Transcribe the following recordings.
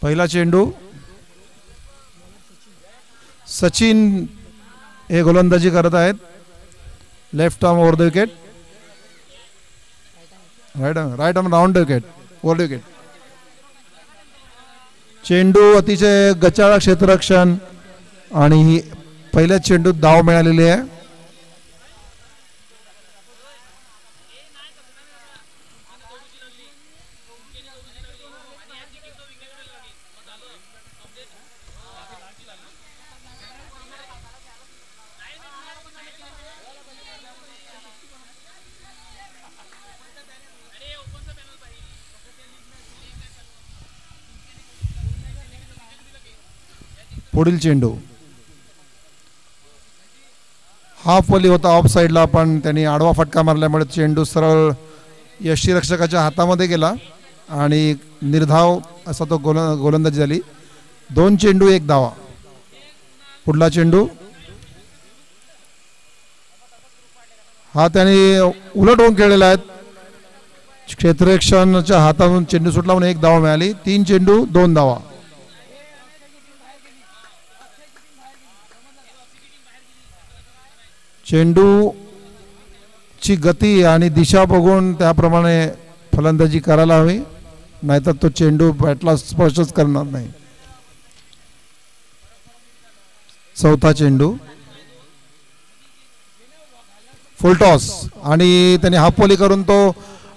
पहिला चेंडू सचिन हे गोलंदाजी करत आहेत. Left arm over the wicket, right arm round the wicket, over the wicket. चेंडू अतिशय गचाळ क्षेत्ररक्षण आणि पहिल्या चेंडूत धाव मिळालेली आहे. पुढील चेंडू हाफ वली होता ऑफ साइडला, पण त्यांनी आडवा फटका मारल्यामुळे चेंडू सरळ यष्टीरक्षकाच्या हातामध्ये गेला आणि निर्धाव असा तो गोलंदाजी झाली. 2 चेंडू 1 धावा. पुढला चेंडू हा त्याने उलट होऊन खेळलेला आहे. क्षेत्ररक्षणाच्या हातातून चेंडू सुटला म्हणून 1 धावा मिळाली. 3 चेंडू 2 धावा. चेंडू ची गती आणि दिशा बघून त्याप्रमाणे फलंदाजी करायला हवी, नाहीतर तो चेंडू बॅटला स्पर्शच करणार नाही. चौथा चेंडू फुल टॉस आणि त्याने हाफवली करून तो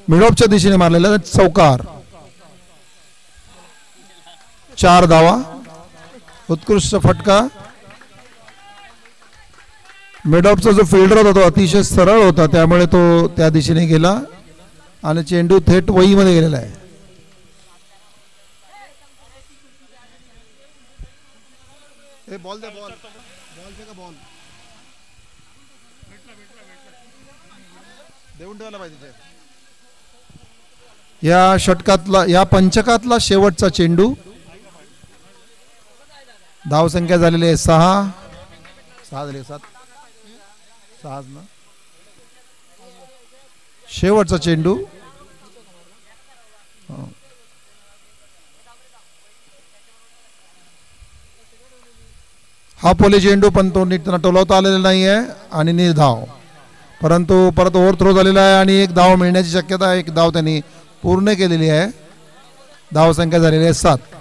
मिडऑफच्या दिशेने मारलेला चौकार. 4 धावा. उत्कृष्ट फटका. मिडऑफचा जो फिल्डर होता तो अतिशय सरळ होता, त्यामुळे तो त्या दिशेने गेला आणि चेंडू थेट वहीमध्ये गेलेला आहे. बॉल दे, बॉल का बॉल देऊन ठेवायला पाहिजे. या षटकातला या पंचकातला शेवटचा चेंडू. धावसंख्या झालेली आहे 6 झाली 7 ना. शेवटचा चेंडू हा पोले चेंडू, पण तो नीट त्यांना टोलवता आलेला नाही आहे आणि निर्धाव. परंतु परत ओव्हर थ्रो झालेला आहे आणि 1 धाव मिळण्याची शक्यता आहे. 1 धाव त्यांनी पूर्ण केलेली आहे. धावसंख्या झालेली आहे 7.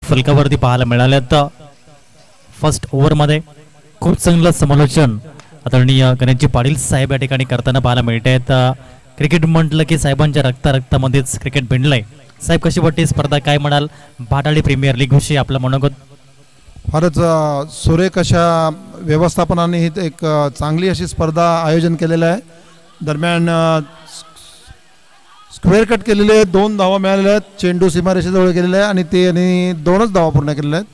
फलकावरती पाहायला मिळाल्यात. फर्स्ट ओव्हरमध्ये खूप चांगलं समालोचन आदरणीय गणेशजी पाटील साहेब या ठिकाणी करताना पाहायला मिळत आहेत. क्रिकेट म्हटलं की साहेबांच्या रक्तामध्येच क्रिकेट भिनलंय. साहेब, कशी वाटते स्पर्धा, काय म्हणाल? भाटाळी प्रीमियर लीग विषयी आपलं मनोगत. फारच सुरेख अशा व्यवस्थापनाने ही एक चांगली अशी स्पर्धा आयोजन केलेलं आहे. दरम्यान स्क्वेअर कट केलेले आहेत. 2 धावा मिळालेल्या आहेत. चेंडू सीमारेषेजवळ गेलेला आहे आणि ते 2च धावा पूर्ण केलेल्या आहेत.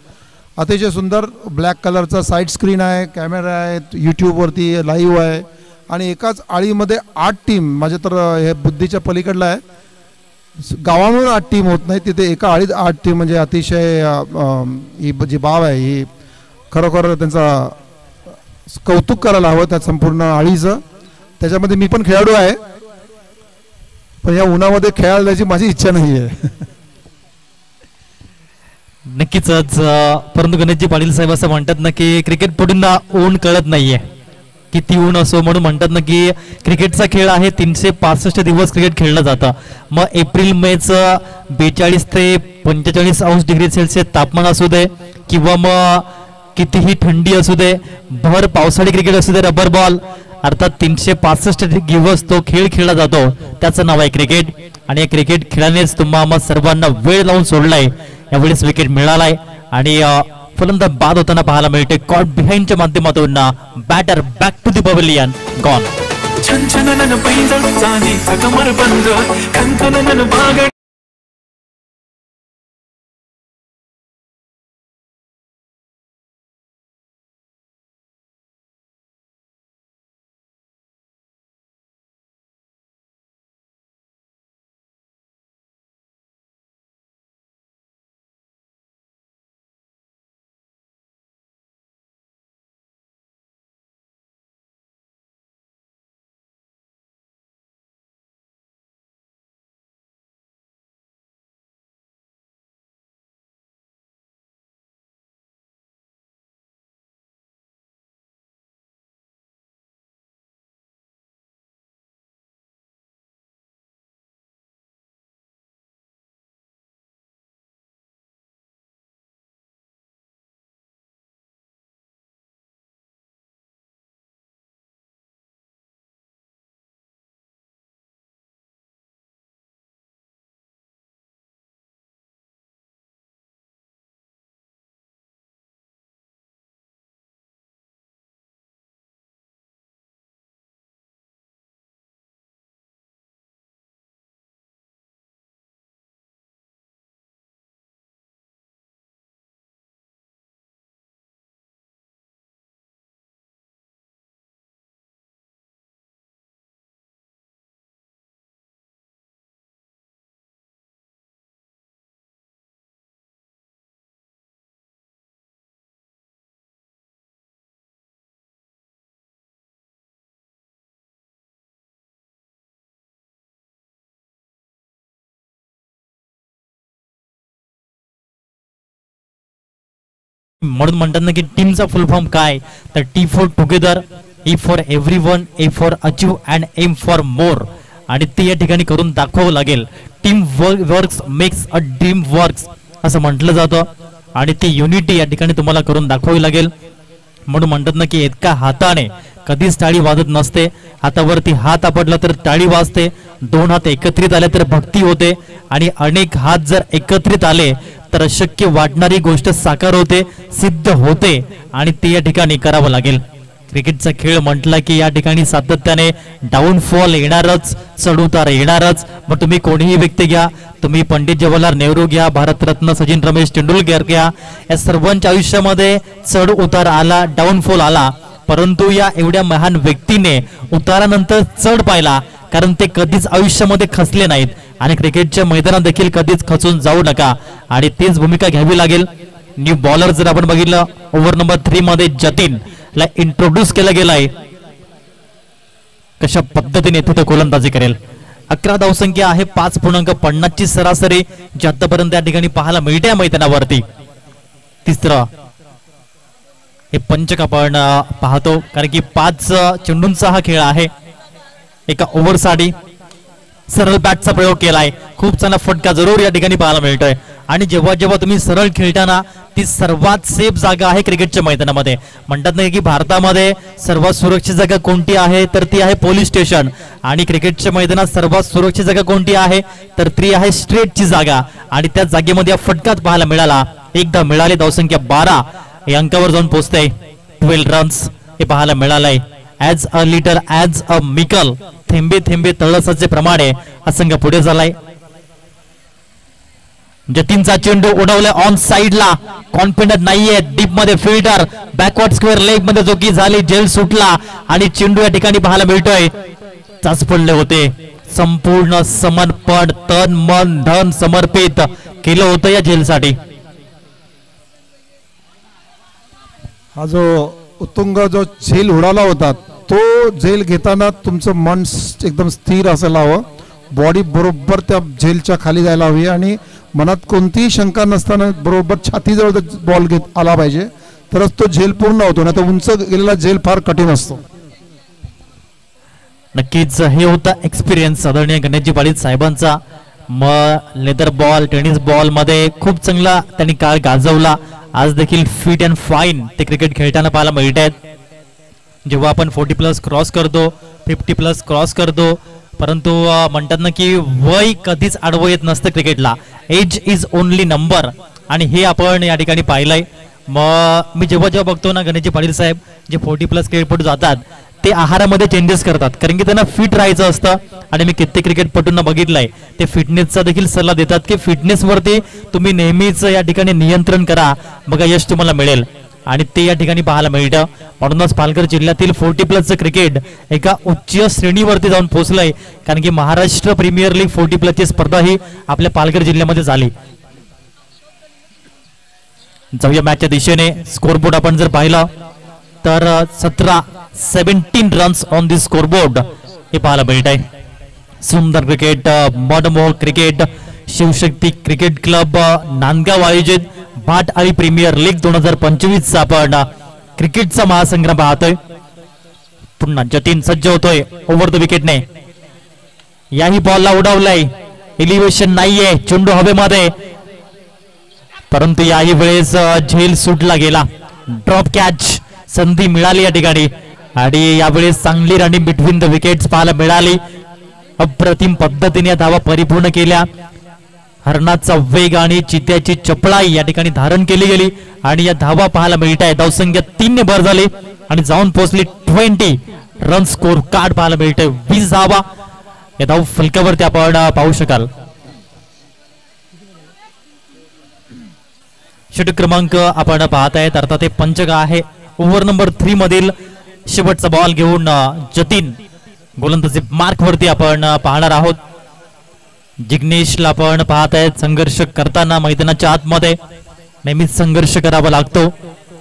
अतिशय सुंदर ब्लॅक कलरचा साईड स्क्रीन आहे, कॅमेरा आहे, यूट्यूबवरती लाईव्ह आहे आणि एकाच आळीमध्ये 8 टीम. माझ्या तर हे बुद्धीच्या पलीकडला आहे. गावामधून 8 टीम होत नाही, तिथे एका आळीत 8 टीम म्हणजे अतिशय ही जी बाब आहे ही खरोखर त्यांचा कौतुक करायला हवं त्या संपूर्ण आळीचं. त्याच्यामध्ये मी पण खेळाडू आहे, पण या उन्हामध्ये खेळायला जायची माझी इच्छा नाही आहे. नक्कीच. परंतु गणेशजी पाटील साहेब असं म्हणतात ना की क्रिकेटपटूंना ऊन कळत नाहीये. किती ऊन असो म्हणून म्हणतात ना की क्रिकेटचा खेळ आहे, 365 दिवस क्रिकेट खेळलं जातं. मग एप्रिल मेचं 42 ते 45 अंश डिग्री सेल्सिअस तापमान असू दे किंवा मग कितीही थंडी असू दे, भर पावसाळी क्रिकेट असू दे, रबर बॉल, अर्थात 365 दिवस तो खेळ खेळला जातो, त्याचं नाव आहे क्रिकेट. आणि या क्रिकेट खेळानेच तुम्हाला सर्वांना वेळ लावून सोडलाय. यावेळेस विकेट मिळालाय आणि फलंदाज बाद होताना पाहायला मिळते. कॉट बिहाइंडच्या माध्यमातून batter back to the pavilion gone. म्हणून म्हणतात ना की टीमचा फुल फॉर्म काय, तर T for together, E for everyone, A for achieve and M for more. आणि ते या ठिकाणी करून दाखवावं लागेल. Team works makes a dream works असं म्हटलं जातं आणि ती युनिटी या ठिकाणी तुम्हाला करून दाखवावी लागेल. म्हणून म्हणतात ना की एका हाताने कधीच टाळी वाजत नसते. हातावरती हात आपटला तर टाळी वाजते, दोन हात एकत्रित आले तर भक्ती होते आणि अनेक हात जर एकत्रित आले तर अशक्य वाटणारी गोष्ट साकार होते, सिद्ध होते आणि ते या ठिकाणी करावं लागेल. क्रिकेटचा खेळ म्हटला की या ठिकाणी सातत्याने डाऊनफॉल येणारच, चढउतार येणारच. मग तुम्ही कोणीही व्यक्ती घ्या, तुम्ही पंडित जवाहरलाल नेहरू घ्या, भारतरत्न सचिन रमेश तेंडुलकर घ्या, या सर्वांच्या आयुष्यामध्ये चढ उतार आला, डाऊनफॉल आला. परंतु या एवढ्या महान व्यक्तीने उतारानंतर चढ पाहिला, कारण ते कधीच आयुष्यामध्ये खचले नाहीत आणि क्रिकेटच्या मैदानात देखील कधीच खचून जाऊ नका आणि तीच भूमिका घ्यावी लागेल. न्यू बॉलर जर आपण बघितलं, ओव्हर नंबर 3 मध्ये जतीन ला इंट्रोड्यूस केला गेलाय. कशा पद्धतीने तिथे गोलंदाजी करेल. 11 धावसंख्या आहे, 5.50 ची सरासरी जी आतापर्यंत या ठिकाणी पाहायला मिळते या मैदानावरती. तिसरं हे पंचक आपण पाहतो, कारण की 5 चेंडूंचा हा खेळ आहे. एका ओव्हरसाठी सरळ बॅटचा प्रयोग केलाय, खूप चांगला फटका जरूर या ठिकाणी पाहायला मिळतोय. आणि जेव्हा जेव्हा तुम्ही सरळ खेळताना ती सर्वात सेफ जागा आहे क्रिकेटच्या मैदानामध्ये. म्हणतात नाही की भारतामध्ये सर्वात सुरक्षित जागा कोणती आहे, तर ती आहे पोलीस स्टेशन. आणि क्रिकेटच्या मैदानात सर्वात सुरक्षित जागा कोणती आहे, तर ती आहे स्ट्रेटची जागा. आणि त्या जागेमध्ये फटकाच पाहायला मिळाला. एकदा मिळाले, धावसंख्या 12 या अंकावर जाऊन पोहोचते. 12 रन्स हे पाहायला मिळालंय. As a leader as a मिकल, थेंबे थेंबे तळसाचे प्रमाणे हा संघ पुढे झालाय. जतीनचा चेंडू उडवलाय ऑन साइडला, कॉन्फिडंट नाहीये, डीप मध्ये फिल्डर, बॅकवर्ड स्क्वेअर लेग मध्ये जो की झाली, जेल सुटला आणि चेंडू या ठिकाणी पाहायला मिळतोय. चाच पडले होते, संपूर्ण समर्पण, तन मन धन समर्पित केलं होतं या जेलसाठी. हा जो उत्तुंग जो झेल उडाला होता, तो झेल घेताना तुमचं मन एकदम स्थिर असायला हवं, बॉडी बरोबर त्या झेलच्या खाली जायला हवी आणि मनात कोणतीही शंका नसताना बरोबर छातीजवळ बॉल घेत आला पाहिजे, तरच तो झेल पूर्ण होतो. नाही तर उंच गेलेला झेल फार कठीण असतो. नक्कीच हे होता एक्सपिरियन्स आदरणीय गणेशजी पाटील साहेबांचा. मग लेदर बॉल टेनिस बॉल मध्ये खूप चांगला त्यांनी काळ गाजवला. आज देखील फिट अँड फाईन ते क्रिकेट खेळताना पाहायला मिळत आहेत. जेव्हा आपण 40+ क्रॉस करतो 50+ क्रॉस करतो, परंतु म्हणतात ना की वय कधीच आडवं येत नसतं क्रिकेटला. एज इज ओनली नंबर, आणि हे आपण या ठिकाणी पाहिलंय. मग मी जेव्हा बघतो ना गणेशजी पाटील साहेब जे 40+ क्रिकेटपटू जातात ते आहारामध्ये चेंजेस करतात, कारण की त्यांना फिट राहायचं असतं. आणि मी कित्येक क्रिकेटपटूंना बघितलंय ते फिटनेसचा देखील सल्ला देतात की फिटनेसवरती तुम्ही नेहमीच या ठिकाणी नियंत्रण करा, बघा यश तुम्हाला मिळेल. आणि ते या ठिकाणी पाहायला मिळतं. म्हणूनच पालघर जिल्ह्यातील 40+ क्रिकेट एका उच्च श्रेणीवरती जाऊन पोहोचलंय, कारण की महाराष्ट्र प्रीमियर लीग 40+ ची स्पर्धा ही आपल्या पालघर जिल्ह्यामध्ये झाली. जाऊया मॅचच्या दिशेने. स्कोरबोर्ड आपण जर पाहिलं तर 17 रन्स ऑन दी स्कोरबोर्ड हे पाहायला मिळत आहे. सुंदर क्रिकेट, मडमोहक cricket, Shivshakti cricket club Nandgaon आयोजित भाट आळी प्रीमियर लीग 2025 आपण क्रिकेटचा महासंग्राम पाहतोय. पुन्हा जतीन सज्ज होतोय ओव्हर द विकेटने. याही बॉलला उडवलंय, एलिव्हेशन नाहीये, चेंडू हवेमध्ये, परंतु याही वेळेस झेल सुटला गेला. ड्रॉप कॅच संधी मिळाली या ठिकाणी, आणि यावेळेस चांगली रनिंग बिटवीन द विकेट्स पाहायला मिळाली. अप्रतिम पद्धतीने धावा परिपूर्ण केल्या. हरणाचा वेग आणि चित्याची चपळाई या ठिकाणी धारण केली गेली, आणि या धावा पाहायला मिळत आहे. धावसंख्या 3 ने भर झाली आणि जाऊन पोहोचली 20 रन स्कोर कार्ड पाहायला मिळतंय. 20 धावा या धाव फलकावरती आपण पाहू शकाल. षटक क्रमांक आपण पाहत आहेत, अर्थात हे पंचक आहे. ओव्हर नंबर 3 मधील शेवटचा बॉल घेऊन जतीन गोलंदाजी मार्क वरती आपण पाहणार आहोत. जिग्नेशला आपण पाहत आहेत संघर्ष करताना मैदानाच्या आतमध्ये. नेहमीच संघर्ष करावा लागतो,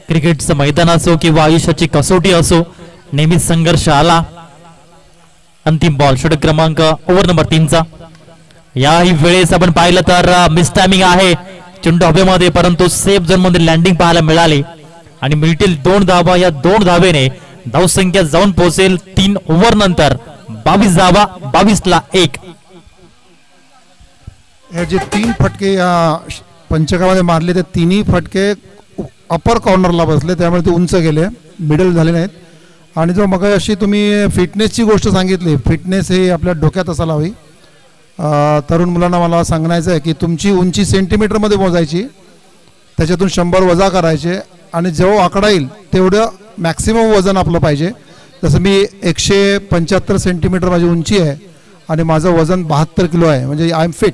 क्रिकेटचं मैदान असो किंवा आयुष्याची कसोटी असो, नेहमीच संघर्ष आला. अंतिम बॉल षटक क्रमांक ओव्हर नंबर 3चा. याही वेळेस आपण पाहिलं तर मिस टायमिंग आहे, चेंडू हवेमध्ये, परंतु सेफ झोन मध्ये लँडिंग पाहायला मिळाली, आणि मिळतील 2 धावा. या 2 धावेने धावसंख्या जाऊन पोहोचेल 3 ओव्हर नंतर 22 धावा, 22ला 1. हे जे 3 फटके या पंचकामध्ये मारले ते तिन्ही फटके अपर कॉर्नरला बसले, त्यामुळे ते उंच गेले, मिडल झाले नाहीत. आणि जो मग अशी तुम्ही फिटनेसची गोष्ट सांगितली, फिटनेस हे आपल्या डोक्यात असायला हवी. तरुण मुलांना मला सांगायचं आहे की तुमची उंची सेंटीमीटरमध्ये मोजायची, त्याच्यातून 100 वजा करायचे, आणि जेव्हा आकडा येईल तेवढं मॅक्सिमम वजन आपलं पाहिजे. जसं मी 175 सेंटीमीटर माझी उंची आहे आणि माझं वजन 72 किलो आहे, म्हणजे आय एम फिट.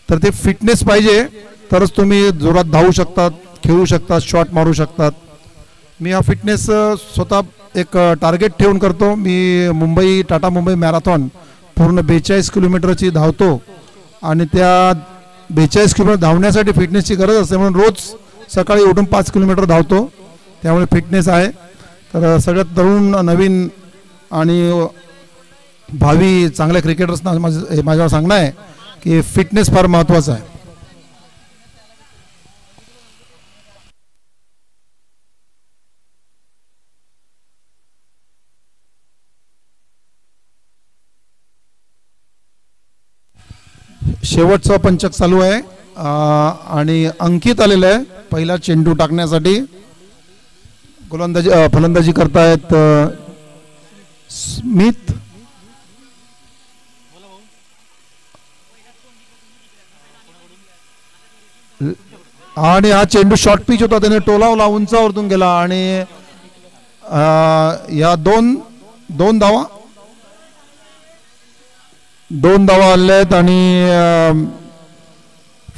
तर ते फिटनेस पाहिजे, तरच तुम्ही जोरात धावू शकतात, खेळू शकतात, शॉट मारू शकतात. मी हा फिटनेस स्वतः एक टार्गेट ठेवून करतो. मी टाटा मुंबई मॅरेथॉन पूर्ण 42 किलोमीटरची धावतो, आणि त्या 42 किलोमीटर धावण्यासाठी फिटनेसची गरज असते, म्हणून रोज सकाळी उठून 5 किलोमीटर धावतो, त्यामुळे फिटनेस आहे. तर सगळ्यात तरुण नवीन आणि भावी चांगल्या क्रिकेटर्सना माझ्यावर सांगणं आहे की फिटनेस फार महत्त्वाचा आहे. शेवटचा पंचक चालू आहे, आणि अंकित आलेला आहे पहिला चेंडू टाकण्यासाठी. फलंदाजी करतायत स्मिथ. आणि हा चेंडू शॉर्ट पिच होता, त्याने टोलावला, उंचावरतून गेला, आणि या दोन धावा आल्या आहेत. आणि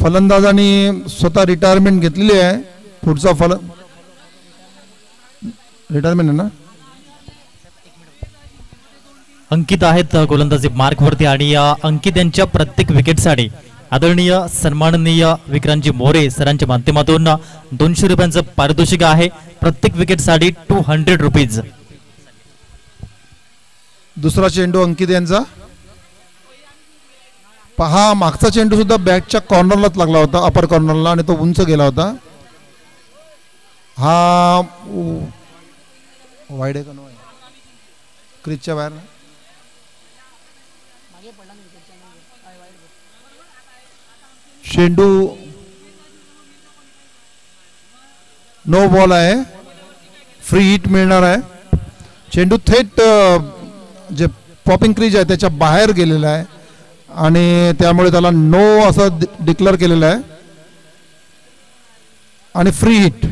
फलंदाजांनी स्वतः रिटायरमेंट घेतलेली आहे. पुढचा रिटायरमेंट आहे ना. अंकित आहेत गोलंदाजी मार्क वरती, आणि अंकित यांच्या प्रत्येक विकेटसाठी आदरणीय सन्माननीय विक्रांतजी मोरे सरांच्या माध्यमातून 200 रुपयांचं पारितोषिक आहे. प्रत्येक विकेटसाठी 200 रुपीज. दुसरा चेंडू अंकित यांचा. पहा, मागचा चेंडू सुद्धा बॅटच्या कॉर्नरलाच लागला होता, अपर कॉर्नरला, आणि तो उंच गेला होता. हा वाईड आहे का नो? क्रिजच्या बाहेर. चेंडू नो बॉल आहे, फ्री हिट मिळणार आहे. चेंडू थेट जे पॉपिंग क्रीज आहे त्याच्या बाहेर गेलेला आहे आणि त्यामुळे त्याला नो असं डिक्लेअर केलेलं आहे आणि फ्री हिट.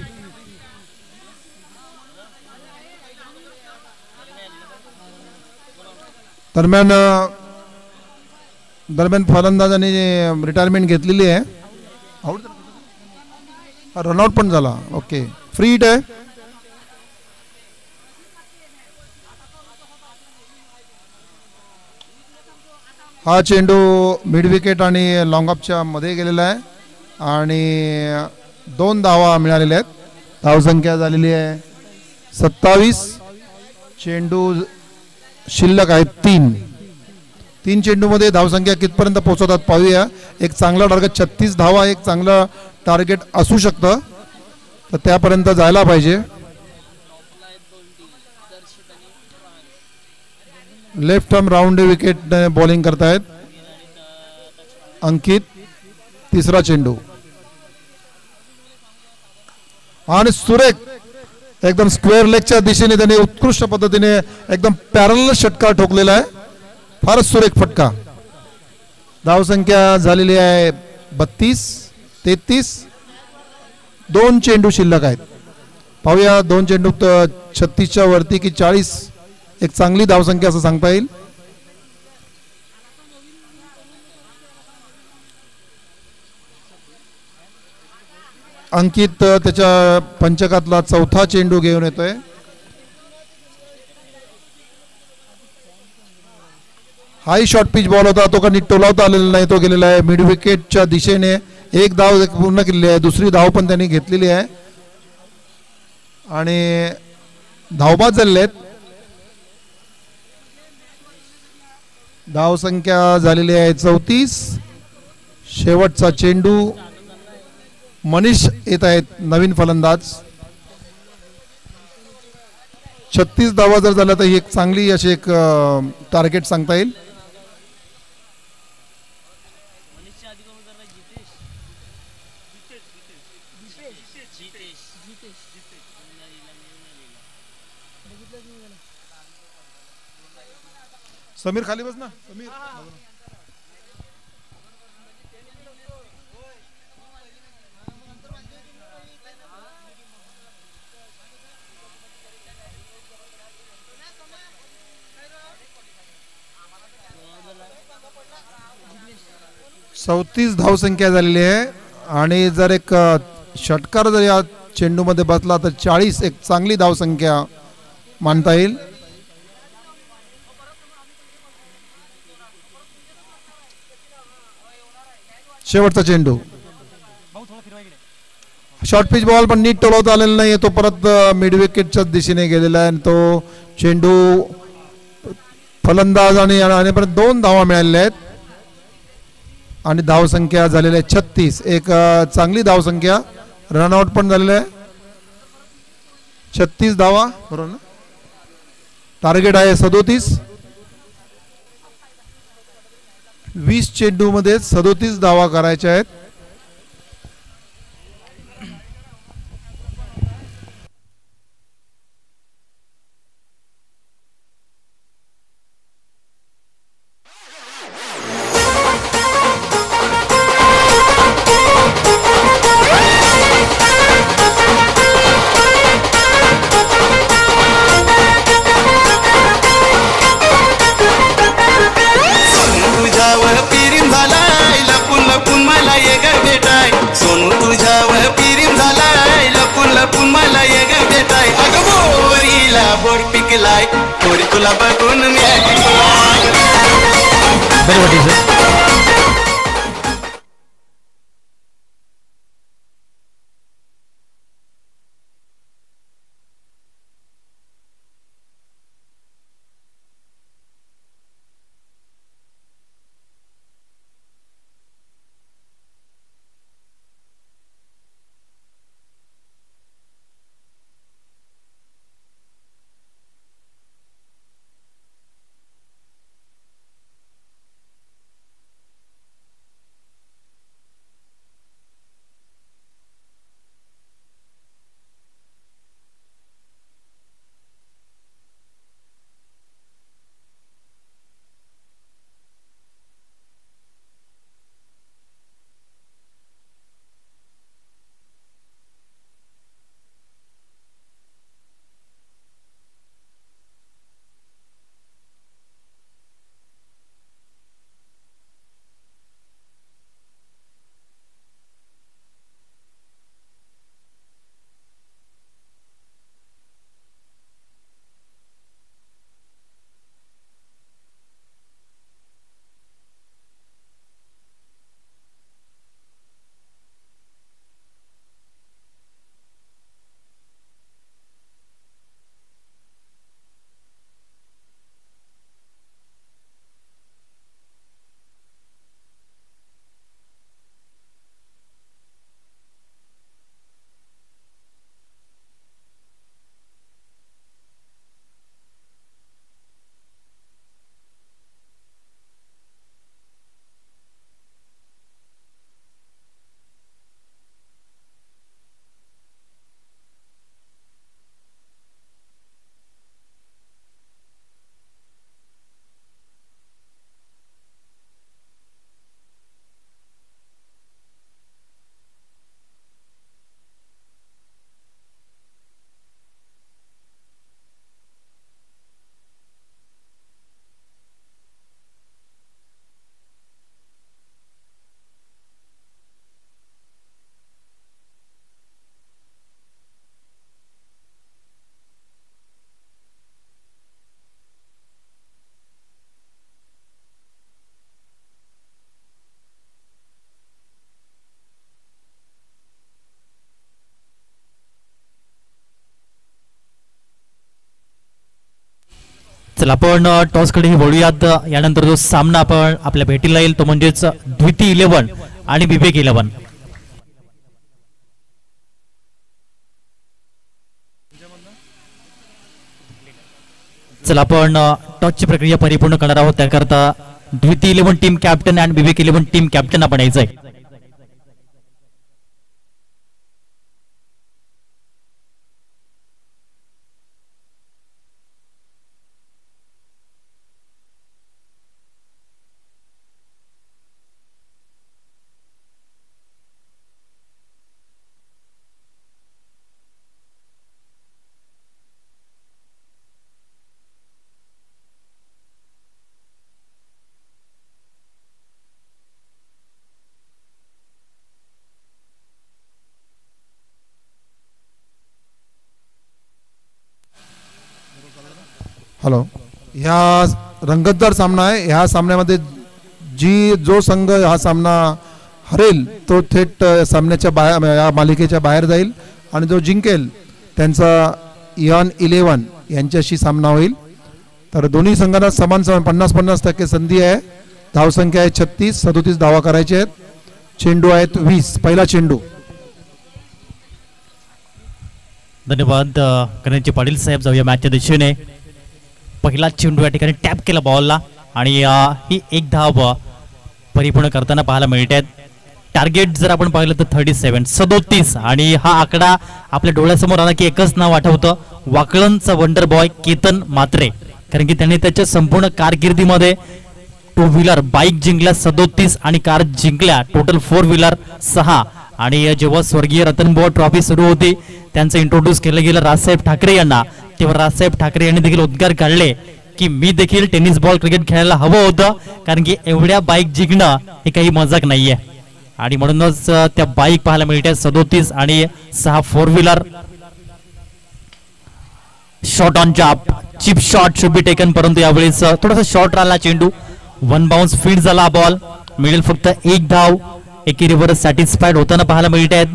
दरम्यान फलंदाजांनी रिटायरमेंट घेतलेली आहे. रनआउट पण झाला. ओके, फ्री हिट आहे. हा चेंडू मिड विकेट आणि लॉंग ऑफच्या मध्ये गेलेला आहे आणि 2 धावा मिळालेल्या आहेत. धावसंख्या झालेली आहे 27. चेंडू शिल्लक आहेत 3 चेंडूमध्ये धावसंख्या कितपर्यंत पोहोचवतात पाहूया. एक चांगला टार्गेट 36 धावा एक चांगलं टार्गेट असू शकतं, तर त्यापर्यंत जायला पाहिजे. Left arm round wicket bowling करतायत अंकित. तिसरा चेंडू आणि सुरेख एकदम स्क्वेअर लेगच्या दिशेने त्यांनी उत्कृष्ट पद्धतीने एकदम पॅरल षटकार ठोकलेला आहे. फारच सुरेख फटका. धावसंख्या झालेली आहे 32. 33. 2 चेंडू शिल्लक आहेत. पाहूया 2 चेंडू 36च्या वरती की 40 एक चांगली धावसंख्या असं सांगता येईल. अंकित त्याच्या पंचकातला 4था चेंडू घेऊन येतोय. हाई शॉर्ट पिच बॉल होता, तो का नीट टोलावता आलेला नाही, तो गेलेला आहे मिड विकेटच्या दिशेने. एक धाव पूर्ण केलेली आहे, दुसरी धाव पण त्यांनी घेतलेली आहे आणि धावबाद झालेले आहेत. धावसंख्या झालेली आहे 34. शेवटचा चेंडू मनीष येत आहेत नवीन फलंदाज. 36 धावा जर झाला तर ही एक चांगली अशी एक टार्गेट सांगता येईल. समीर खाली बस ना. समीर 34 धावसंख्या झालेली आहे आणि जर एक षटकार जर या चेंडूमध्ये बसला तर 40 एक चांगली धावसंख्या मानता येईल. शेवटचा चेंडू शॉर्ट पिच बॉल पण नीट टोलवता आलेला नाही, तो परत मिड विकेटच्या दिशेने गेलेला आहे. तो चेंडू फलंदाज आणि परत 2 धावा मिळालेल्या आहेत आणि धावसंख्या झालेली आहे 36 एक चांगली धावसंख्या. रनआउट पण झालेला आहे. 36 धावा बरोबर ना. टार्गेट आहे 37. 20 चेंडू मध्ये 37 धावा करायच्या आहेत. चला आपण टॉसकडे वळूयात. यानंतर जो सामना आपण आपल्या भेटीला येईल तो म्हणजेच द्विती 11 आणि विवेक 11. चला आपण टॉसची प्रक्रिया परिपूर्ण करणार आहोत. त्याकरता द्विती 11 टीम कॅप्टन आणि विवेक 11 टीम कॅप्टन आपण यायचंय. हॅलो, ह्या रंगतदार सामना आहे. ह्या सामन्यामध्ये जो संघ हा सामना हरेल तो थेट सामन्याच्या बाहेर या मालिकेच्या बाहेर जाईल आणि जो जिंकेल त्यांचा इयॉन 11 यांच्याशी सामना होईल. तर दोन्ही संघांना समान 50-50% संधी आहे. धावसंख्या आहे 36, 37 धावा करायचे आहेत. चेंडू आहेत 20. पहिला चेंडू. धन्यवाद गणेशजी पाटील साहेब. जाऊया मॅचच्या दिशेने. पहिला चेंडू या ठिकाणी टॅप केला बॉलला आणि ही एक धाव परिपूर्ण करताना पाहायला मिळते. टार्गेट जर आपण पाहिलं तर 37 आणि हा आकडा आपल्या डोळ्यासमोर आला की एकच नाव आठवतं, वाकळणचा वंडर बॉय केतन म्हात्रे. कारण की त्याने त्याच्या संपूर्ण कारकिर्दीमध्ये 2 व्हीलर बाईक जिंकल्या 37 आणि कार जिंकल्या टोटल 4 व्हीलर 6. आणि जेव्हा स्वर्गीय रतनबुवा ट्रॉफी सुरू होती त्यांचं इंट्रोड्यूस केलं गेलं राजसाहेब ठाकरे यांना, तेव्हा राजसाहेब ठाकरे यांनी देखील उद्गार काढले की मी देखील टेनिस बॉल क्रिकेट खेळायला हवं होतं, कारण की एवढ्या बाईक जिंकणं हे काही मजाक नाहीये. आणि म्हणूनच त्या बाईक पाहायला मिळते 37 आणि 6 4 व्हीलर. शॉट ऑन चाप, chip shot should be taken, परंतु यावेळेस थोडासा शॉर्ट राहिला चेंडू. 1 बाउन्स फीड झाला बॉल. मिळेल फक्त एक धाव. एकेरीवर सॅटिस्फाईड होताना पाहायला मिळत आहेत.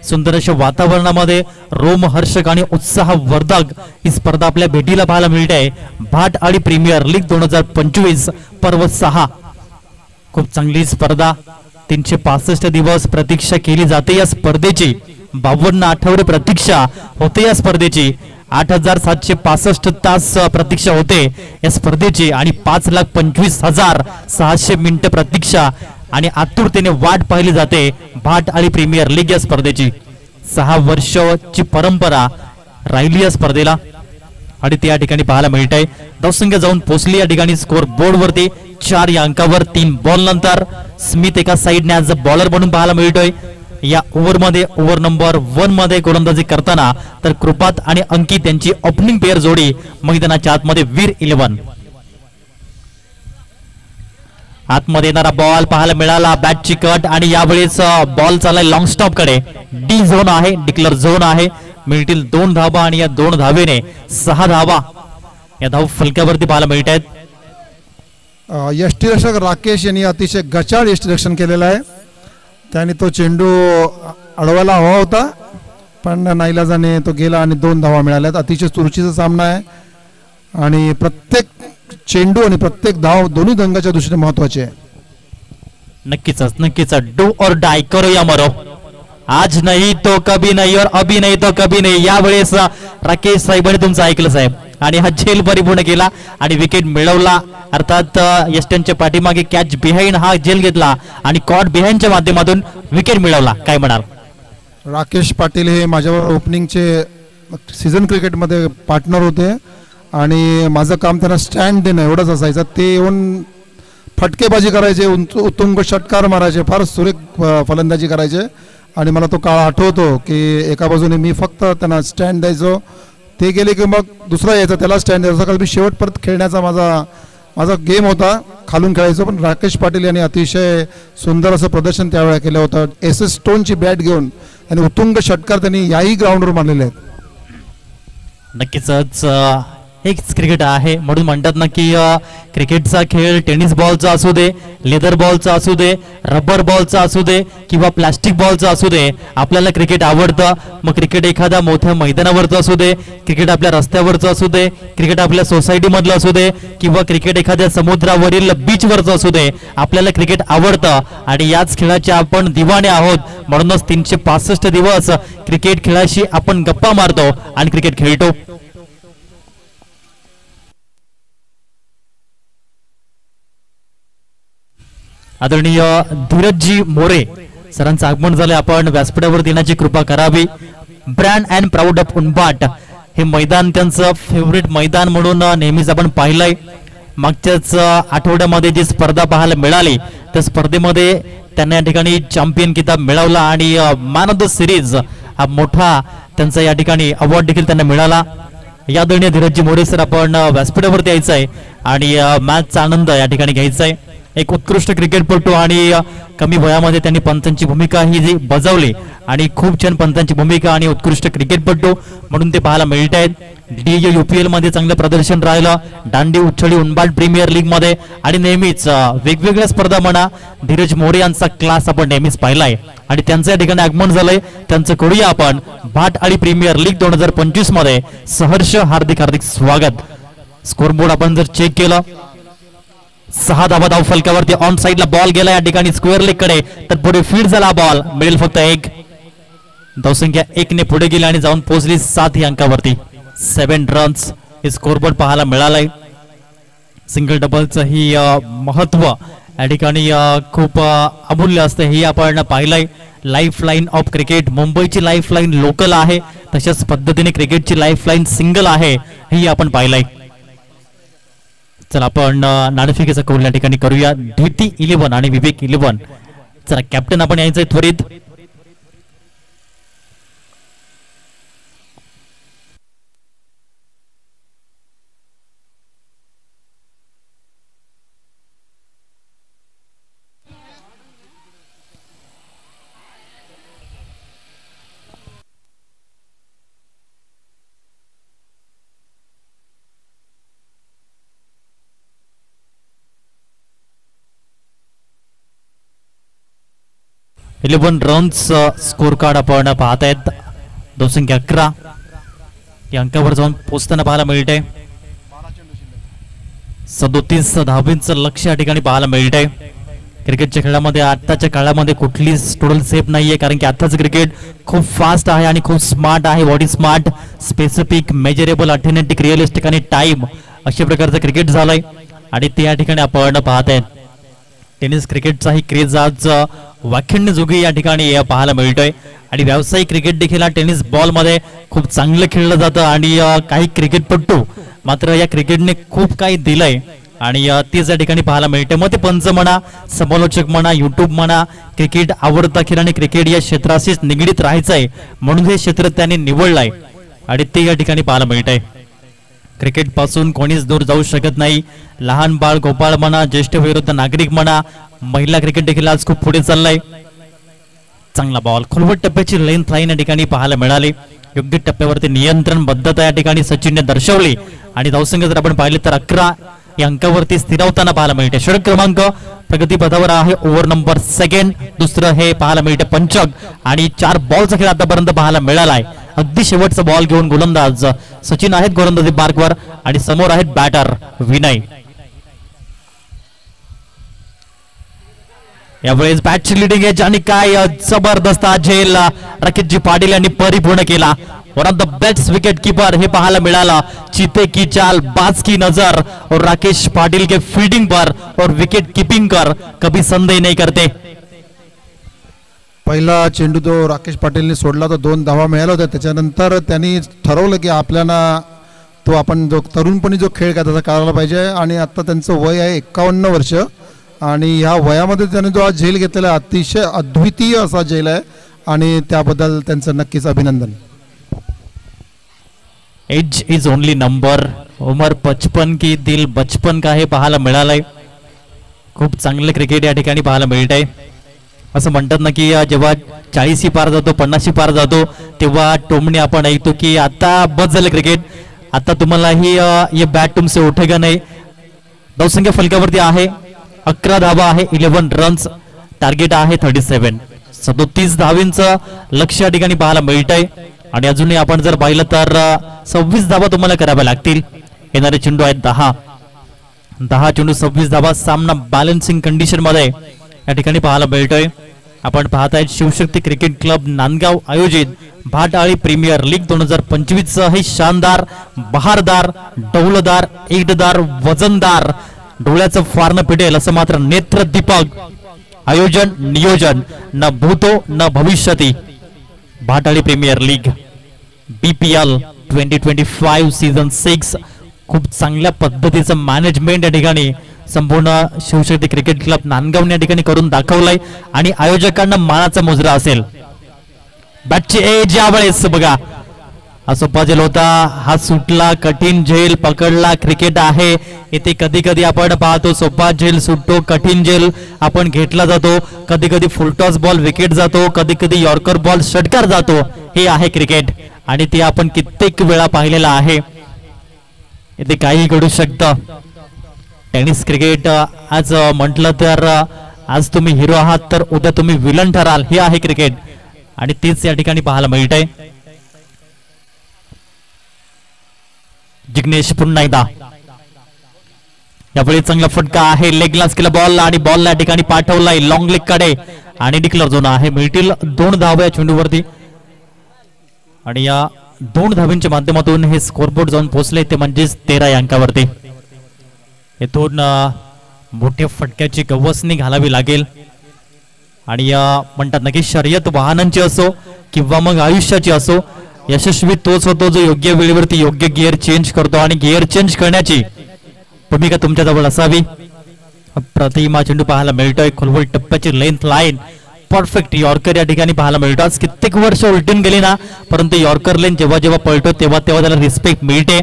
सुंदर अशा वातावरणामध्ये रोमहर्षक आणि उत्साहवर्धक ही स्पर्धा आपल्या भेटीला पाहायला मिळते. भाट आणि प्रीमियर लीग 2025 पर्व 6. खूप चांगली स्पर्धा. 365 दिवस प्रतीक्षा केली जाते या स्पर्धेची. 52 आठवडे प्रतीक्षा होते या स्पर्धेची. 8765 तास प्रतीक्षा होते या स्पर्धेची आणि 5,25,600 मिनिटं प्रतीक्षा आणि आतुरतेने वाट पाहिली जाते भाट आणि प्रीमियर लीग या स्पर्धेची. 6 वर्षाची परंपरा राहिली या स्पर्धेला आणि त्या ठिकाणी पाहायला मिळत आहे. धावसंख्या जाऊन पोहोचली या ठिकाणी स्कोर बोर्ड वरती 4 या अंकावर. 3 बॉल नंतर स्मिथ एका साइडने ॲज अ बॉलर म्हणून पाहायला मिळतोय या ओव्हरमध्ये. ओव्हर नंबर 1 मध्ये गोलंदाजी करताना तर कृपात आणि अंकित यांची ओपनिंग पेअर जोडी मैदानाच्या आतमध्ये वीर 11. आतमध्ये येणारा बॉल पाहायला मिळाला. बॅटची कट आणि यावेळेस बॉल चाललाय लॉंग स्टॉप कडे. डी झोन आहे, डिक्लेअर झोन आहे. मिळतील 2 धावा आणि या 2 धावेने 6 धावा या धाव फलक्यावरती पाहायला मिळत आहेत. यष्टीरक्षक राकेश यांनी अतिशय गचाळ यष्टीरक्षण केलेलं आहे. त्याने तो चेंडू अडवायला हवा होता पण नाईलाजाने तो गेला आणि 2 धावा मिळाल्यात. अतिशय चुरशीचा सामना आहे आणि प्रत्येक चेंडू आणि प्रत्येक धाव दोन्ही रंगाच्या दृष्टीने महत्वाची आहे. नक्कीच डू और डाय करो या मरो. आज नाही तो कभी नाही और अभी नाही तो कभी नाही. यावेळेस राकेश साहेबांनी तुमचं ऐकलं साहेब आणि हा झेल परिपूर्ण केला आणि विकेट मिळवला. अर्थात यस्टनच्या पाठीमागे कॅच बिहाइंड हा झेल घेतला आणि कॉट बिहाइंडच्या माध्यमातून विकेट मिळवला. काय म्हणाल? राकेश पाटील हे माझ्यावर ओपनिंगचे सीझन क्रिकेटमध्ये पार्टनर होते आणि माझं काम त्यांना स्टँड देणं एवढंच असायचं. ते येऊन फटकेबाजी करायचे, उत्तुंग षटकार मारायचे, फार सुरेख फलंदाजी करायचे आणि मला तो काळ आठवतो की एका बाजूने मी फक्त त्यांना स्टँड द्यायचो, ते गेले की मग दुसरा यायचा त्याला स्टँड द्यायचा. कारण मी शेवटपर्यंत खेळण्याचा माझा गेम होता, खालून खेळायचो. पण राकेश पाटील यांनी अतिशय सुंदर असं प्रदर्शन त्यावेळेला केलं होतं. SS स्टोनची बॅट घेऊन आणि उत्तुंग षटकार त्यांनी याही ग्राउंडवर मारलेले आहेत. नक्कीच हेच क्रिकेट आहे. म्हणून म्हणतात ना की क्रिकेटचा खेळ टेनिस बॉलचा असू दे, लेदर बॉलचा असू दे, रबर बॉलचा असू दे किंवा प्लास्टिक बॉलचा असू दे, आपल्याला क्रिकेट आवडतं. मग क्रिकेट एखाद्या मोठ्या मैदानावरचं असू दे, क्रिकेट आपल्या रस्त्यावरचं असू दे, क्रिकेट आपल्या सोसायटीमधलं असू दे किंवा क्रिकेट एखाद्या समुद्रावरील बीचवरचं असू दे, आपल्याला क्रिकेट आवडतं आणि याच खेळाचे आपण दिवाणे आहोत. म्हणूनच 365 दिवस क्रिकेट खेळाशी आपण गप्पा मारतो आणि क्रिकेट खेळतो. आदरणीय धीरजजी मोरे सरांचं आगमन झालं. आपण व्यासपीठावर येण्याची कृपा करावी. ब्रँड अँड प्राऊड ऑफ उनबाट हे मैदान त्यांचं फेवरेट मैदान म्हणून नेहमीच आपण पाहिलंय. मागच्याच आठवड्यामध्ये जी स्पर्धा पाहायला मिळाली त्या स्पर्धेमध्ये त्यांना या ठिकाणी चॅम्पियन किताब मिळवला आणि मॅन ऑफ द सिरीज हा मोठा त्यांचा या ठिकाणी अवॉर्ड देखील त्यांना मिळाला. या आदरणीय धीरजजी मोरे सर आपण व्यासपीठावरती यायचं आहे आणि मॅचचा आनंद या ठिकाणी घ्यायचा आहे. एक उत्कृष्ट क्रिकेटपटू आणि कमी वयामध्ये त्यांनी पंतांची भूमिका ही जी बजावली आणि खूप छान पंतांची भूमिका आणि उत्कृष्ट क्रिकेटपटू म्हणून ते पाहायला मिळत आहेत. DUPL मध्ये चांगलं प्रदर्शन राहिलं. दांडी उछळी उनबाट प्रीमियर लीग मध्ये आणि नेहमीच वेगवेगळ्या स्पर्धा म्हणा धीरज मोरे यांचा क्लास आपण नेहमीच पाहिलाय आणि त्यांचं या ठिकाणी आगमन झालंय. त्यांचं करूया आपण भाट आणि प्रीमियर लीग 2025 मध्ये सहर्ष हार्दिक हार्दिक स्वागत. स्कोरबोर्ड आपण जर चेक केलं 6 धावा धाव फलकावरती. ऑन साइडला बॉल गेला या ठिकाणी स्क्वेअर लेग कडे, तर पुढे फील्ड झाला बॉल, मिळेल फक्त 1. धावसंख्या 1 ने पुढे गेली आणि जाऊन पोहोचली 7 ही अंकावरती. 7 रन्स हे स्कोरबोर्ड पाहायला मिळालंय. सिंगल डबलचं ही महत्व या ठिकाणी खूप अमूल्य असते हे आपण पाहिलंय. लाईफ लाईन ऑफ क्रिकेट, मुंबईची लाईफ लाईन लोकल आहे, तशाच पद्धतीने क्रिकेटची लाईफ लाईन सिंगल आहे ही आपण पाहिलंय. चला आपण नाणेफेकीचा कौल या ठिकाणी करूया. ढेती 11 आणि विवेक 11. चला कॅप्टन आपण यायचंय त्वरित. इलेवन रन्स स्कोर कार्ड आपण पाहत आहेत. धावसंख्या 11 या अंकावर जाऊन पोहोचताना पाहायला मिळते. 37 धावांचं लक्ष या ठिकाणी पाहायला मिळते. क्रिकेटच्या खेळामध्ये आताच्या काळामध्ये कुठलीच टोटल सेफ नाहीये, कारण की आताच क्रिकेट खूप फास्ट आहे आणि खूप स्मार्ट आहे. Body smart, specific, measurable, authentic, realistic आणि टाइम अशा प्रकारचं क्रिकेट झालंय आणि ते या ठिकाणी आपण पाहत आहेत. टेनिस क्रिकेटचाही क्रेज आज वाखण्य जोगी या ठिकाणी पाहायला मिळतोय आणि व्यावसायिक क्रिकेट देखील टेनिस बॉल मध्ये खूप चांगलं खेळलं जातं आणि काही क्रिकेटपटू मात्र या क्रिकेटने खूप काही दिलंय आणि तेच या ठिकाणी पाहायला मिळते. मग ते पंच म्हणा, समालोचक म्हणा, युट्यूब म्हणा, क्रिकेट आवडता खेळ आणि क्रिकेट या क्षेत्राशीच निगडीत राहायचंय म्हणून हे क्षेत्र त्यांनी निवडलंय आणि ते या ठिकाणी पाहायला मिळतंय. क्रिकेट पासून कोणीच दूर जाऊ शकत नाही. लहान बाळ गोपाळ म्हणा, ज्येष्ठ विरुद्ध नागरिक म्हणा, महिला क्रिकेट देखील आज खूप पुढे चाललाय. चांगला बॉल, खोलवट टप्प्याची लेंथ लाईन या ठिकाणी पाहायला मिळाली. योग्य टप्प्यावरती नियंत्रण बद्धता या ठिकाणी सचिनने दर्शवली आणि धावसंख्या जर आपण पाहिले तर 11 या अंकावरती स्थिरावताना पाहायला मिळते. षटक क्रमांक प्रगतीपथावर आहे. Over number 2. दुसरं हे पाहायला मिळते पंचक आणि 4 बॉलचा खेळ आतापर्यंत पाहायला मिळालाय. अगदी शेवटचा बॉल घेऊन गोलंदाज सचिन आहेत गोलंदाजी मार्कवर आणि समोर आहेत बॅटर विनय. यावेळेस बॅटची लिडिंग एज आणि काय जबरदस्त झेल राकेशजी पाटील यांनी परिपूर्ण केला. One of the best wicket keeper हे पाहायला मिळाला. चीते की चाल, बाज की नजर और राकेश पाटिल के फील्डिंग पर और विकेट कीपिंग कर कभी संदेह नहीं करते. पहिला चेंडू तो राकेश पाटीलने सोडला तर 2 धावा मिळाल्या होत्या. त्याच्यानंतर त्यांनी ठरवलं की आपल्याला तो आपण जो तरुणपणी जो खेळ का त्याचा करायला पाहिजे आणि आता त्यांचं वय आहे 51 वर्ष आणि ह्या वयामध्ये त्याने जो आज झेल घेतलेला आहे अतिशय अद्वितीय असा झेल आहे आणि त्याबद्दल त्यांचं नक्कीच अभिनंदन. Age is only number. उमर 55 की दिल बचपन का हे पाहायला मिळालंय. खूप चांगलं क्रिकेट या ठिकाणी पाहायला मिळत आहे. असं म्हणतात ना की जेव्हा 40 पार जातो, 50 पार जातो तेव्हा टोमणे आपण ऐकतो की आता बस झालं क्रिकेट, आता तुम्हाला ही ये बॅट तुमसे उठेगा नाही. धावसंख्या फलकावरती आहे 11 धावा आहे, 11 रन्स. टार्गेट आहे 37. 37 धावींचं लक्ष या ठिकाणी पाहायला मिळतंय. आणि अजूनही आपण जर पाहिलं तर 26 धावा तुम्हाला कराव्या लागतील. येणारे चेंडू आहेत 10 चेंडू 26 धावा. सामना बॅलन्सिंग कंडिशन मध्ये या ठिकाणी पाहायला मिळतोय. आपण पाहताय शिवशक्ती क्रिकेट क्लब नांदगाव आयोजित भाटाळी प्रीमियर लीग 2025 हे शानदार, बहारदार, डौलदार, एकदार, वजनदार, डोळ्याचं फार पिटेल असं मात्र नेत्रदीपक आयोजन नियोजन न भूतो न भविष्यती. भाटाळी प्रीमियर लीग BPL 2025 सीझन 6 खूप चांगल्या पद्धतीचं मॅनेजमेंट या ठिकाणी संपूर्ण शिवशक्ती क्रिकेट क्लब नांदगाव या ठिकाणी करून दाखवलंय आणि आयोजकांना मानाचा मुजरा असेल. बॅटची एज यावेळेस बघा सोपा झेल होता, हा सुटला, कठीण झेल पकडला. क्रिकेट आहे इथे कधी कधी आपण पाहतो सोपा झेल सुटतो, कठीण झेल आपण घेतला जातो, कधी कधी फुलटॉस बॉल विकेट जातो, कधी कधी यॉर्कर बॉल षटकार जातो. हे आहे क्रिकेट आणि ते आपण कित्येक वेळा पाहिलेला आहे. इथे काही घडू शकतं. टेनिस क्रिकेट आज म्हटलं तर आज तुम्ही हिरो आहात तर उद्या तुम्ही विलन ठराल. हे आहे क्रिकेट आणि तेच या ठिकाणी पाहायला मिळतंय. जिग्नेश पुन्हा एकदा यावेळी चांगला फटका आहे, लेग ग्लास केला बॉल आणि बॉल या ठिकाणी पाठवलाय लॉंग लेग कडे आणि डिक्लेअर झोन आहे. मिळतील 2 धावा या चेंडूवरती आणि या 2 धावांच्या माध्यमातून हे स्कोरबोर्ड जाऊन पोहोचले ते म्हणजेच 13 या अंकावरती. इथून मोठ्या फटक्याची गवसणी घालावी लागेल आणि म्हणतात ना की शर्यत वाहनांची असो किंवा मग आयुष्याची असो, यशस्वी तोच होतो जो योग्य वेळेवरती योग्य गिअर चेंज करतो आणि गिअर चेंज करण्याची भूमिका तुमच्या जवळ असावी. प्रतिमा चेंडू पाहायला मिळतोय, खोलवर टप्प्याची लेंथ लाईन परफेक्ट यॉर्कर या ठिकाणी पाहायला मिळतो. आज कित्येक वर्ष उलटून गेली ना, परंतु यॉर्कर लेन जेव्हा जेव्हा पळतो तेव्हा तेव्हा त्याला रिस्पेक्ट मिळते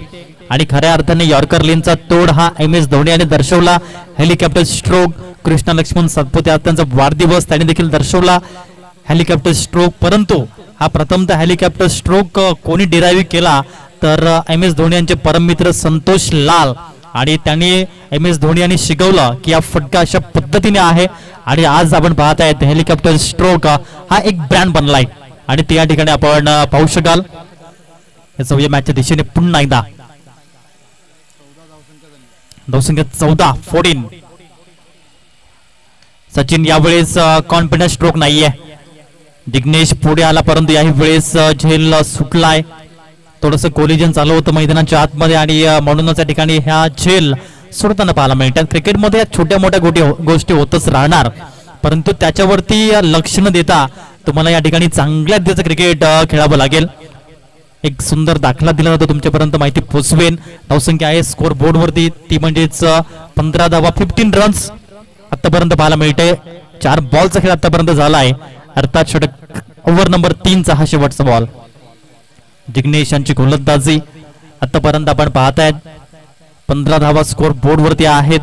आणि खऱ्या अर्थाने यॉर्कर लेनचा तोड हा MS धोनी याने दर्शवला. हेलिकॉप्टर स्ट्रोक कृष्णा लक्ष्मण सातपुते आज त्यांचा वाढदिवस त्याने देखील दर्शवला. हेलिकॉप्टर स्ट्रोक, परंतु हा प्रथमतः हेलिकॉप्टर स्ट्रोक कोणी डिराईव्ह केला तर MS धोनी यांचे परममित्र संतोष लाल आणि त्यांनी MS धोनी यांनी शिकवलं की हा फटका अशा पद्धतीने आहे आणि आज आपण पाहताय हेलिकॉप्टर स्ट्रोक हा एक ब्रँड बनलाय आणि त्या ठिकाणी आपण पाहू शकाल. या मॅचच्या दिशेने पुन्हा एकदा धावसंख्या 14. सचिन यावेळेस कॉन्फिडन्स स्ट्रोक नाहीये. जिग्नेश पुढे आला परंतु याही वेळेस झेल सुटलाय. थोडस कोलिजन चालू होतं मैदानाच्या आतमध्ये आणि म्हणूनच या ठिकाणी ह्या झेल सोडताना पाहायला मिळतात. क्रिकेटमध्ये छोट्या मोठ्या गोष्टी होतच राहणार, परंतु त्याच्यावरती लक्ष न देता तुम्हाला या ठिकाणी चांगल्या दर्जाचं क्रिकेट खेळावं लागेल. एक सुंदर दाखला दिला जातो तुमच्यापर्यंत माहिती पोचवेन. धावसंख्या आहे स्कोर बोर्ड वरती ती म्हणजेच 15 धावा 15 रन्स आतापर्यंत पाहायला मिळते. 4 बॉलचा खेळ आतापर्यंत झाला आहे, अर्थात षटक ओव्हर नंबर 3चा हा शेवटचा बॉल. जिग्नेश यांची गोलंदाजी आतापर्यंत आपण पाहतायत 15 धावा स्कोर बोर्ड वरती आहेत.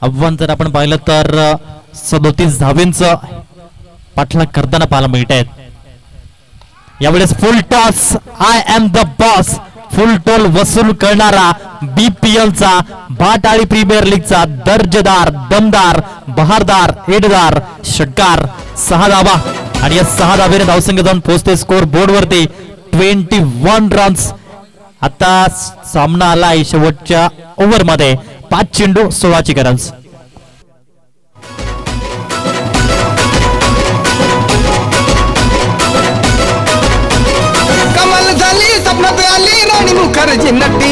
आव्हान जर आपण पाहिलं तर 37 धावेंचं पाठलाग करताना पाहायला मिळत आहेत. यावेळेस फुल toss I am the boss full toll वसूल करणारा BPL चा भाटाळी प्रीमियर लीगचा दर्जेदार दमदार बहारदार एडदार षटकार 6 धावा आणि या 6 धावेने धावसंख्या जाऊन पोहोचते स्कोर बोर्ड वरती 21 रन्स. आता सामना आलाय शेवटच्या ओव्हर मध्ये 5 चेंडू 16 रन्स. स्वप्नात आली राणी मुखर्जी नटी,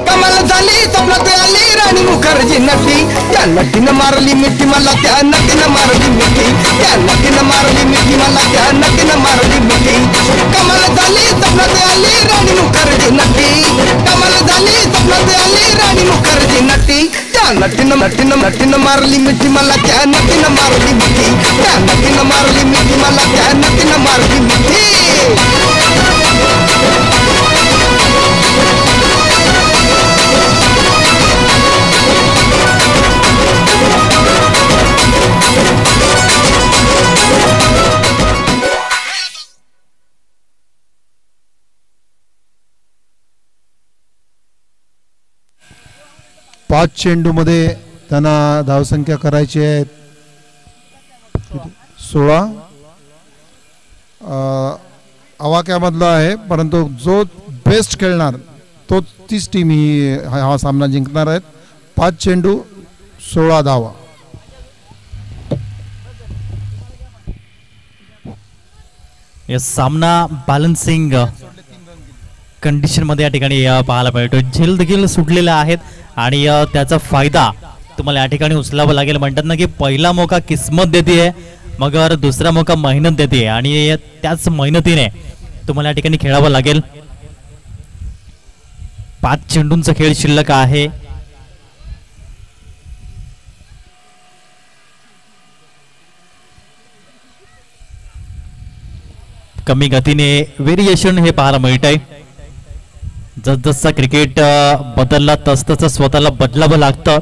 कमाल झाली स्वप्नात आली राणी मुखर्जी नटी. त्या नटीनं मारली मिठी मला, त्या नटीनं मारली मिठी, त्या नटीनं मारली मिठी मला, त्या नटीनं मारली मिठी. कमाल झाली स्वप्नात आली राणी मुखर्जी नटी, कमाल झाली स्वप्नात आली राणी मुखर्जी नटी. त्या नटीनं मारली मिठी मला, त्या नटीनं मारली मिठी, त्या नटीनं मारली मिठी मला, त्या नटीनं मारली मिठी. 5 चेंडूमध्ये त्यांना धावसंख्या करायची आहे 16. आवाक्यामधला आहे, परंतु जो बेस्ट खेळणार तो तीच टीम ही हा सामना जिंकणार आहेत. 5 चेंडू 16 धावा. या सामना बॅलन्सिंग कंडिशन मध्ये या ठिकाणी पाहायला मिळतो. झेल देखील सुटलेल्या आहेत आणि त्याचा फायदा तुम्हाला या ठिकाणी उचलावा लागेल. म्हणतात ना की पहिला मौका किस्मत देते, मगर दुसरा मौका मेहनत देते आणि त्याच मेहनतीने तुम्हाला या ठिकाणी खेळावं लागेल. 5 चेंडूंचा खेळ शिल्लक आहे. कमी गतीने व्हेरिएशन हे पाहायला मिळत आहे. जसजसा क्रिकेट बदलला तसतसं स्वतःला बदलावं लागतं.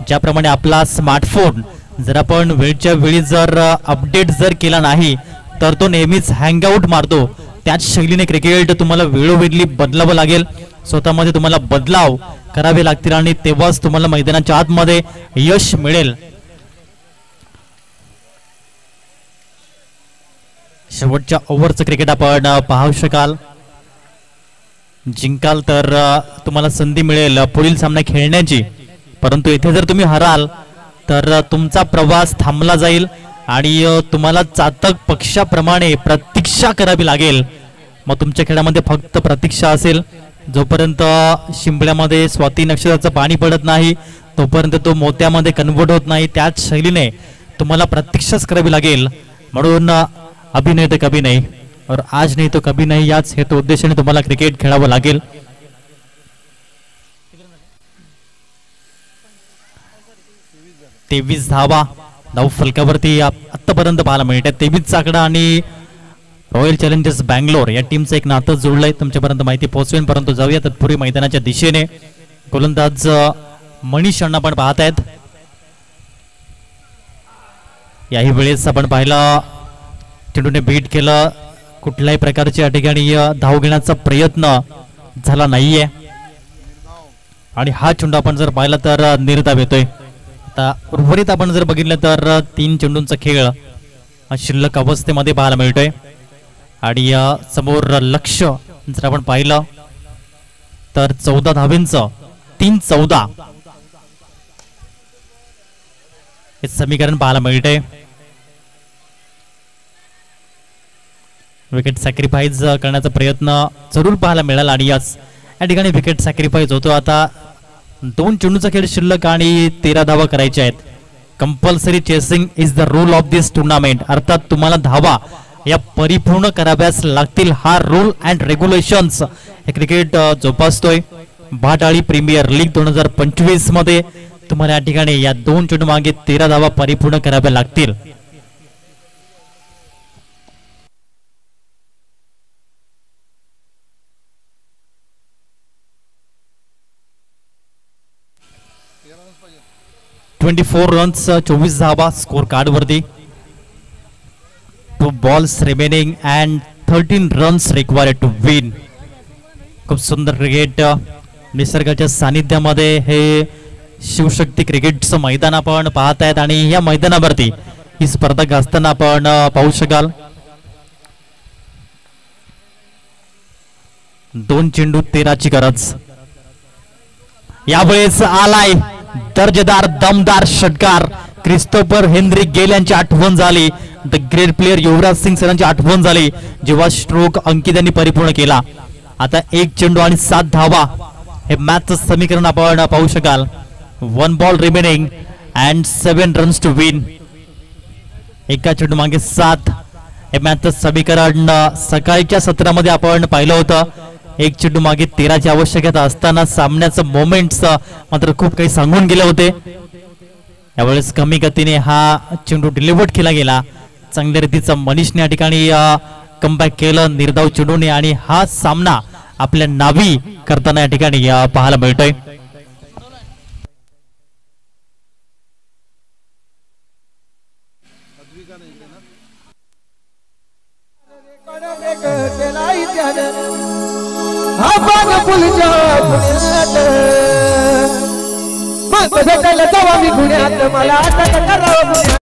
ज्याप्रमाणे आपला स्मार्टफोन जर आपण वेळच्या वेळी जर अपडेट जर केला नाही तर तो नेहमीच हँगआउट मारतो. त्याच शैलीने क्रिकेट तुम्हाला वेळोवेळी बदलावं लागेल. स्वतःमध्ये तुम्हाला बदलाव करावे लागतील आणि तेव्हाच तुम्हाला मैदानाच्या आतमध्ये यश मिळेल. शेवटच्या ओव्हरचं क्रिकेट आपण पाहू शकाल. जिंकाल तर तुम्हाला संधी मिळेल पुढील सामना खेळण्याची, परंतु इथे जर तुम्ही हराल तर तुमचा प्रवास थांबला जाईल आणि तुम्हाला चातक पक्षाप्रमाणे प्रतीक्षा करावी लागेल. मग तुमच्या खेळामध्ये फक्त प्रतीक्षा असेल. जोपर्यंत शिंपल्यामध्ये स्वाती नक्षत्राचं पाणी पडत नाही तोपर्यंत तो मोत्यामध्ये कन्वर्ट होत नाही. त्याच शैलीने तुम्हाला प्रतीक्षाच करावी लागेल. म्हणून अभी नहीं तो कभी नहीं और आज नहीं तो कभी नहीं याच हेतू उद्देशाने तुम्हाला क्रिकेट खेळावं लागेल. तेवीस धावा धाव फलकावरती आतापर्यंत पाहायला मिळते. 23 आकडा आणि रॉयल चॅलेंजर्स बँगलोर या टीमचं एक नातं जुळलंय. तुमच्यापर्यंत माहिती पोहोचवेन, परंतु जाऊया तत्पूर्वी मैदानाच्या दिशेने. गोलंदाज मनीष अण्णा पण पाहत आहेत. याही वेळेस आपण पाहिलं चेंडूने बीट केलं. कुठल्याही प्रकारच्या या ठिकाणी धाव घेण्याचा प्रयत्न झाला नाहीये आणि हा चेंडू आपण जर पाहिला तर निर्धाव येतोय. आता उर्वरित आपण जर बघितलं तर 3 चेंडूंचा खेळ शिल्लक अवस्थेमध्ये पाहायला मिळतोय आणि समोर लक्ष जर आपण पाहिलं तर 14 धावेंचं 3-14 हे समीकरण पाहायला मिळतंय. विकेट सॅक्रिफाईस करण्याचा प्रयत्न जरूर पाहायला मिळाला आणि या ठिकाणी विकेट सॅक्रिफाईस होतो. आता 2 चेंडूचा खेळ शिल्लक आणि 13 धावा करायच्या आहेत. Compulsory chasing is the rule of this tournament. अर्थात तुम्हाला धावा या परिपूर्ण कराव्यास लागतील. हा रूल अँड रेग्युलेशन्स हे क्रिकेट जोपासतोय. भाटाळी प्रीमियर लीग 2025 मध्ये तुम्हाला या ठिकाणी या 2 चेंडू मागे 13 धावा परिपूर्ण कराव्या लागतील. रन्स 24 धावा स्कोर कार्ड वरती. 2 balls remaining and 13 runs required to win. खूप सुंदर क्रिकेट निसर्गाच्या सानिध्यामध्ये हे शिवशक्ती क्रिकेटचं मैदान आपण पाहत आहेत आणि या मैदानावरती ही स्पर्धा गाजताना आपण पाहू शकाल. 2 चेंडू 13ची गरज. यावेळेस आलाय दर्जेदार दमदार षटकार. क्रिस्टोफर हेनरी गेल यांची आठवण झाली. The great player Yuvraj Singh सरांची आठवण झाली जेव्हा स्ट्रोक अंकित यांनी परिपूर्ण केला. आता 1 चेंडू आणि 7 धावा हे मॅचचं समीकरण आपण पाहू शकाल. 1 ball remaining and 7 runs to win. एका चेंडू मागे 7 हे मॅचचं समीकरण सकाळच्या सत्रामध्ये आपण पाहिलं होतं. 1 चेंडू मागे 13ची आवश्यकता असताना सामन्याचं मोमेंट्स मात्र खूप काही सांगून गेले होते. यावेळेस कमी गतीने हा चेंडू डिलिव्हर्ड केला गेला. चांगल्या रीतीचा मनीषने या ठिकाणी कमबॅक केलं निर्धाव चेंडूने आणि हा सामना आपल्या नावी करताना या ठिकाणी पाहायला मिळतोय. मग भेटायला जावा मी गुन्ह्यात मला आता करावं गुन्ह्यात